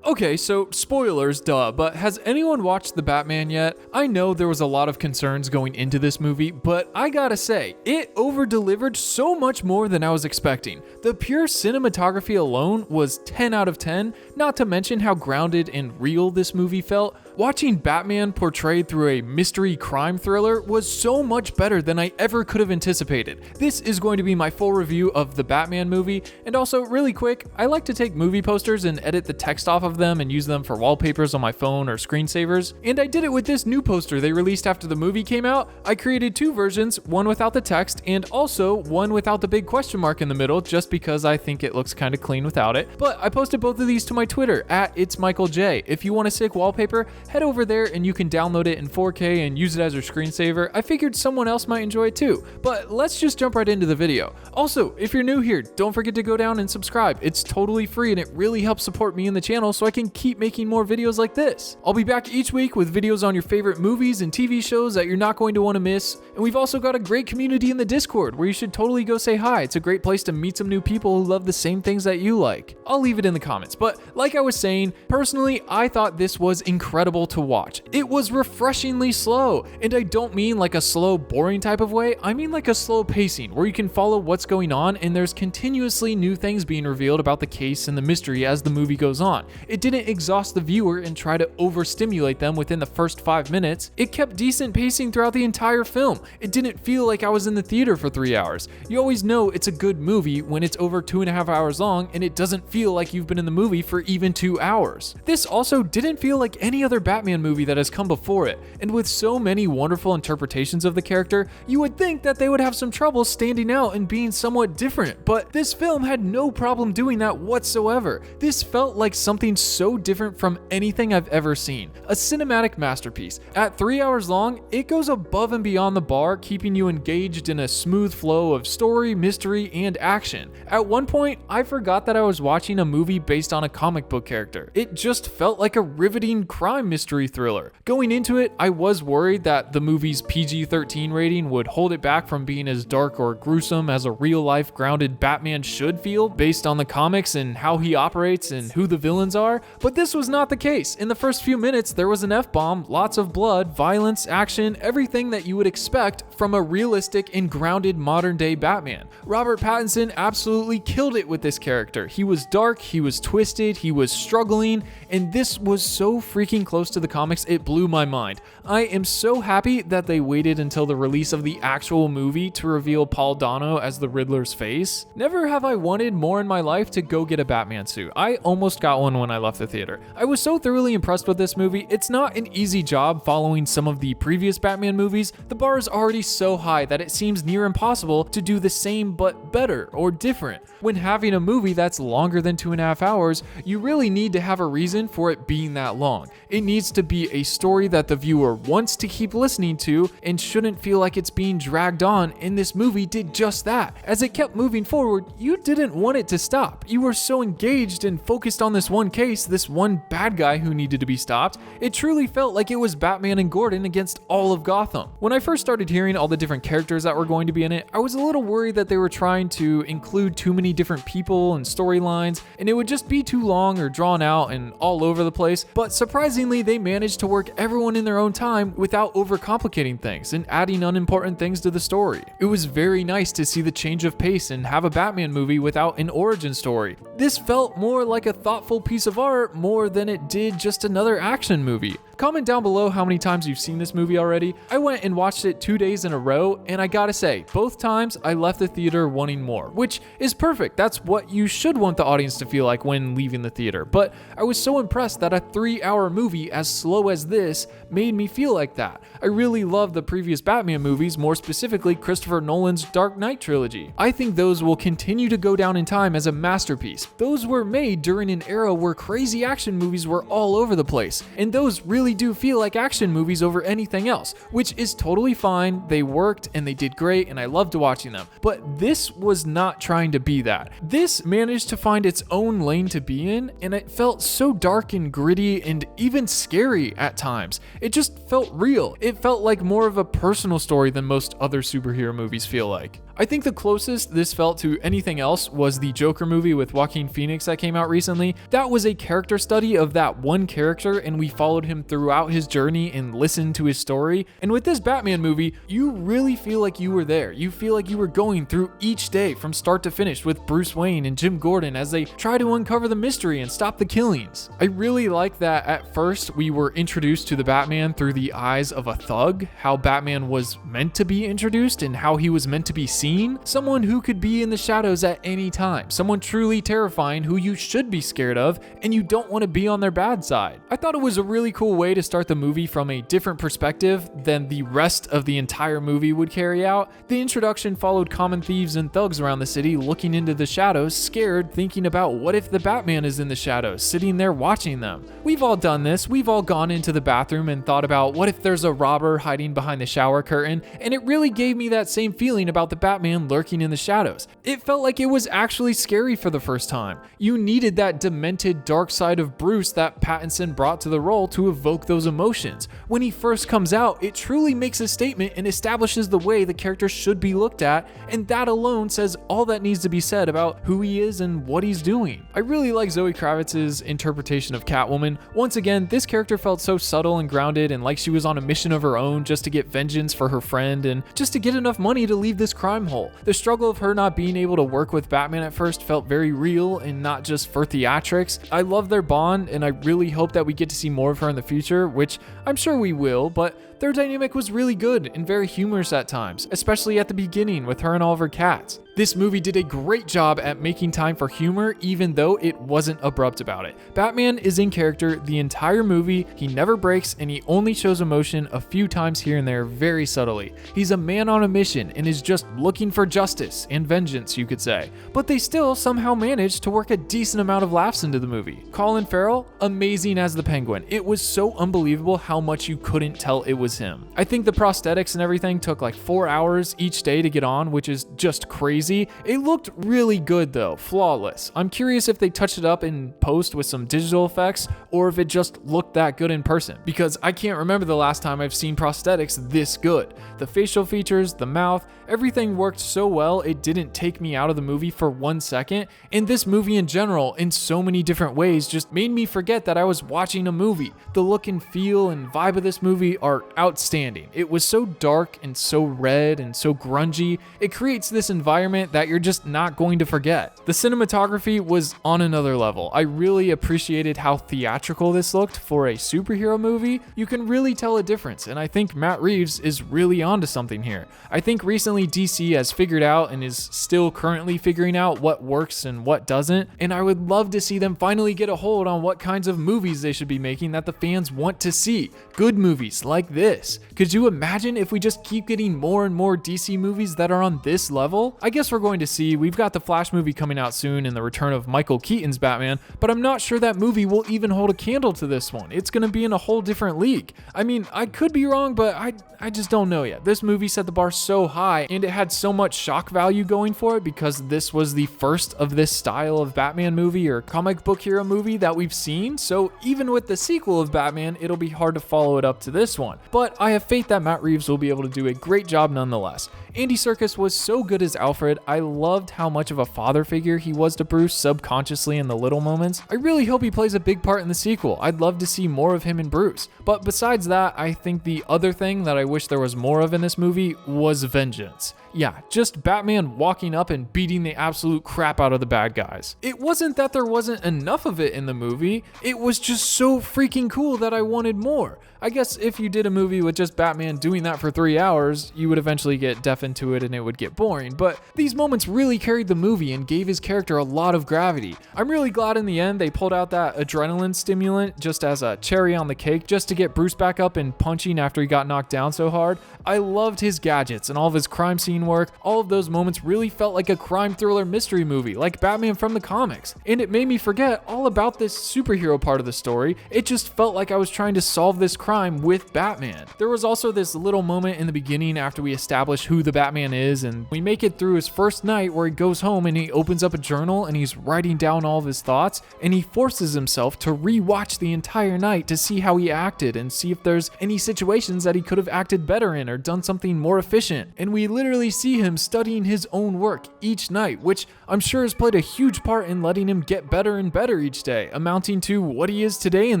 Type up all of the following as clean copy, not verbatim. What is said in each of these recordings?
Okay, so spoilers, duh, but has anyone watched The Batman yet? I know there was a lot of concerns going into this movie, but I gotta say, it over-delivered so much more than I was expecting. The pure cinematography alone was 10 out of 10, not to mention how grounded and real this movie felt. Watching Batman portrayed through a mystery crime thriller was so much better than I ever could have anticipated. This is going to be my full review of the Batman movie, and also really quick, I like to take movie posters and edit the text off of them and use them for wallpapers on my phone or screensavers, and I did it with this new poster they released after the movie came out. I created two versions, one without the text and also one without the big question mark in the middle, just because I think it looks kind of clean without it. But I posted both of these to my Twitter at @itsmichaelj. If you want a sick wallpaper, head over there and you can download it in 4K and use it as your screensaver. I figured someone else might enjoy it too. But let's just jump right into the video. Also, if you're new here, don't forget to go down and subscribe. It's totally free and it really helps support me and the channel so I can keep making more videos like this. I'll be back each week with videos on your favorite movies and TV shows that you're not going to want to miss. And we've also got a great community in the Discord where you should totally go say hi. It's a great place to meet some new people who love the same things that you like. I'll leave it in the comments. But like I was saying, personally, I thought this was incredible to watch. It was refreshingly slow, and I don't mean like a slow, boring type of way. I mean like a slow pacing where you can follow what's going on and there's continuously new things being revealed about the case and the mystery as the movie goes on. It didn't exhaust the viewer and try to overstimulate them within the first 5 minutes. It kept decent pacing throughout the entire film. It didn't feel like I was in the theater for 3 hours. You always know it's a good movie when it's over 2.5 hours long and it doesn't feel like you've been in the movie for even 2 hours. This also didn't feel like any other Batman movie that has come before it, and with so many wonderful interpretations of the character, you would think that they would have some trouble standing out and being somewhat different, but this film had no problem doing that whatsoever. This felt like something so different from anything I've ever seen. A cinematic masterpiece. At 3 hours long, it goes above and beyond the bar, keeping you engaged in a smooth flow of story, mystery, and action. At one point, I forgot that I was watching a movie based on a comic book character. It just felt like a riveting crime mystery thriller. Going into it, I was worried that the movie's PG-13 rating would hold it back from being as dark or gruesome as a real-life grounded Batman should feel based on the comics and how he operates and who the villains are, but this was not the case. In the first few minutes, there was an F-bomb, lots of blood, violence, action, everything that you would expect from a realistic and grounded modern-day Batman. Robert Pattinson absolutely killed it with this character. He was dark, he was twisted, he was struggling, and this was so freaking close to the comics, it blew my mind. I am so happy that they waited until the release of the actual movie to reveal Paul Dano as the Riddler's face. Never have I wanted more in my life to go get a Batman suit. I almost got one when I left the theater. I was so thoroughly impressed with this movie. It's not an easy job following some of the previous Batman movies. The bar is already so high that it seems near impossible to do the same but better or different. When having a movie that's longer than 2.5 hours, you really need to have a reason for it being that long. It needs to be a story that the viewer wants to keep listening to and shouldn't feel like it's being dragged on, and this movie did just that. As it kept moving forward, you didn't want it to stop. You were so engaged and focused on this one case, this one bad guy who needed to be stopped. It truly felt like it was Batman and Gordon against all of Gotham. When I first started hearing all the different characters that were going to be in it, I was a little worried that they were trying to include too many different people and storylines, and it would just be too long or drawn out and all over the place, but surprisingly, they managed to work everyone in their own time without overcomplicating things and adding unimportant things to the story. It was very nice to see the change of pace and have a Batman movie without an origin story. This felt more like a thoughtful piece of art more than it did just another action movie. Comment down below how many times you've seen this movie already. I went and watched it 2 days in a row, and I gotta say, both times I left the theater wanting more, which is perfect. That's what you should want the audience to feel like when leaving the theater. But I was so impressed that a 3-hour movie as slow as this made me feel like that. I really love the previous Batman movies, more specifically Christopher Nolan's Dark Knight trilogy. I think those will continue to go down in time as a masterpiece. Those were made during an era where crazy action movies were all over the place, and those really do feel like action movies over anything else, which is totally fine. They worked and they did great and I loved watching them. But this was not trying to be that. This managed to find its own lane to be in, and it felt so dark and gritty and even scary at times. It just felt real. It felt like more of a personal story than most other superhero movies feel like. I think the closest this felt to anything else was the Joker movie with Joaquin Phoenix that came out recently. That was a character study of that one character, and we followed him throughout his journey and listened to his story. And with this Batman movie, you really feel like you were there. You feel like you were going through each day from start to finish with Bruce Wayne and Jim Gordon as they try to uncover the mystery and stop the killings. I really like that at first we were introduced to the Batman through the eyes of a thug, how Batman was meant to be introduced and how he was meant to be seen. Someone who could be in the shadows at any time, someone truly terrifying who you should be scared of and you don't want to be on their bad side. I thought it was a really cool way to start the movie from a different perspective than the rest of the entire movie would carry out. The introduction followed common thieves and thugs around the city looking into the shadows, scared, thinking about what if the Batman is in the shadows, sitting there watching them. We've all done this. We've all gone into the bathroom and thought about what if there's a robber hiding behind the shower curtain, and it really gave me that same feeling about the Batman lurking in the shadows. It felt like it was actually scary for the first time. You needed that demented dark side of Bruce that Pattinson brought to the role to evoke those emotions. When he first comes out, it truly makes a statement and establishes the way the character should be looked at, and that alone says all that needs to be said about who he is and what he's doing. I really like Zoe Kravitz's interpretation of Catwoman. Once again, this character felt so subtle and grounded and like she was on a mission of her own just to get vengeance for her friend and just to get enough money to leave this crime hole. The struggle of her not being able to work with Batman at first felt very real and not just for theatrics. I love their bond and I really hope that we get to see more of her in the future, which I'm sure we will, but their dynamic was really good and very humorous at times, especially at the beginning with her and all of her cats. This movie did a great job at making time for humor, even though it wasn't abrupt about it. Batman is in character the entire movie, he never breaks, and he only shows emotion a few times here and there very subtly. He's a man on a mission and is just looking for justice and vengeance, you could say. But they still somehow managed to work a decent amount of laughs into the movie. Colin Farrell, amazing as the Penguin. It was so unbelievable how much you couldn't tell it was him. I think the prosthetics and everything took like 4 hours each day to get on, which is just crazy. It looked really good though, flawless. I'm curious if they touched it up in post with some digital effects or if it just looked that good in person, because I can't remember the last time I've seen prosthetics this good. The facial features, the mouth, everything worked so well it didn't take me out of the movie for 1 second, and this movie in general in so many different ways just made me forget that I was watching a movie. The look and feel and vibe of this movie are outstanding. It was so dark and so red and so grungy. It creates this environment that you're just not going to forget. The cinematography was on another level. I really appreciated how theatrical this looked for a superhero movie. You can really tell a difference, and I think Matt Reeves is really onto something here. I think recently DC has figured out and is still currently figuring out what works and what doesn't, and I would love to see them finally get a hold on what kinds of movies they should be making that the fans want to see. Good movies like this. Could you imagine if we just keep getting more and more DC movies that are on this level? I guess we're going to see. We've got the Flash movie coming out soon and the return of Michael Keaton's Batman, but I'm not sure that movie will even hold a candle to this one. It's going to be in a whole different league. I mean, I could be wrong, but I just don't know yet. This movie set the bar so high and it had so much shock value going for it because this was the first of this style of Batman movie or comic book hero movie that we've seen. So even with the sequel of Batman, it'll be hard to follow it up to this one. But I have faith that Matt Reeves will be able to do a great job nonetheless. Andy Serkis was so good as Alfred. I loved how much of a father figure he was to Bruce subconsciously in the little moments. I really hope he plays a big part in the sequel. I'd love to see more of him and Bruce. But besides that, I think the other thing that I wish there was more of in this movie was vengeance. Yeah, just Batman walking up and beating the absolute crap out of the bad guys. It wasn't that there wasn't enough of it in the movie, it was just so freaking cool that I wanted more. I guess if you did a movie with just Batman doing that for 3 hours, you would eventually get deaf into it and it would get boring, but these moments really carried the movie and gave his character a lot of gravity. I'm really glad in the end they pulled out that adrenaline stimulant just as a cherry on the cake just to get Bruce back up and punching after he got knocked down so hard. I loved his gadgets and all of his crime scene work. All of those moments really felt like a crime thriller mystery movie, like Batman from the comics. And it made me forget all about this superhero part of the story. It just felt like I was trying to solve this crime with Batman. There was also this little moment in the beginning after we establish who the Batman is, and we make it through his first night where he goes home and he opens up a journal and he's writing down all of his thoughts, and he forces himself to re-watch the entire night to see how he acted and see if there's any situations that he could have acted better in or done something more efficient. And we literally see him studying his own work each night, which I'm sure has played a huge part in letting him get better and better each day, amounting to what he is today in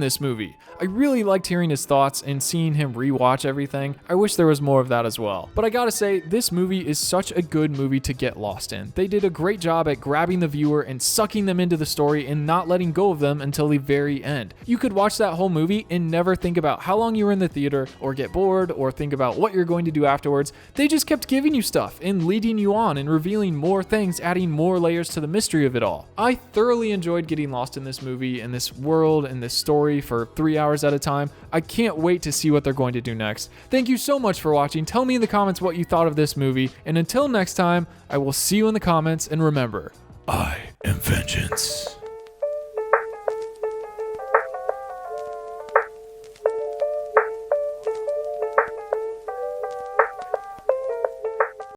this movie. I really liked hearing his thoughts and seeing him rewatch everything. I wish there was more of that as well. But I gotta say, this movie is such a good movie to get lost in. They did a great job at grabbing the viewer and sucking them into the story and not letting go of them until the very end. You could watch that whole movie and never think about how long you were in the theater, or get bored, or think about what you're going to do afterwards. They just kept giving you stuff and leading you on and revealing more things, adding more layers to the mystery of it all. I thoroughly enjoyed getting lost in this movie and this world and this story for 3 hours at a time. I can't wait to see what they're going to do next. Thank you so much for watching. Tell me in the comments what you thought of this movie, and until next time, I will see you in the comments, and remember, I am vengeance.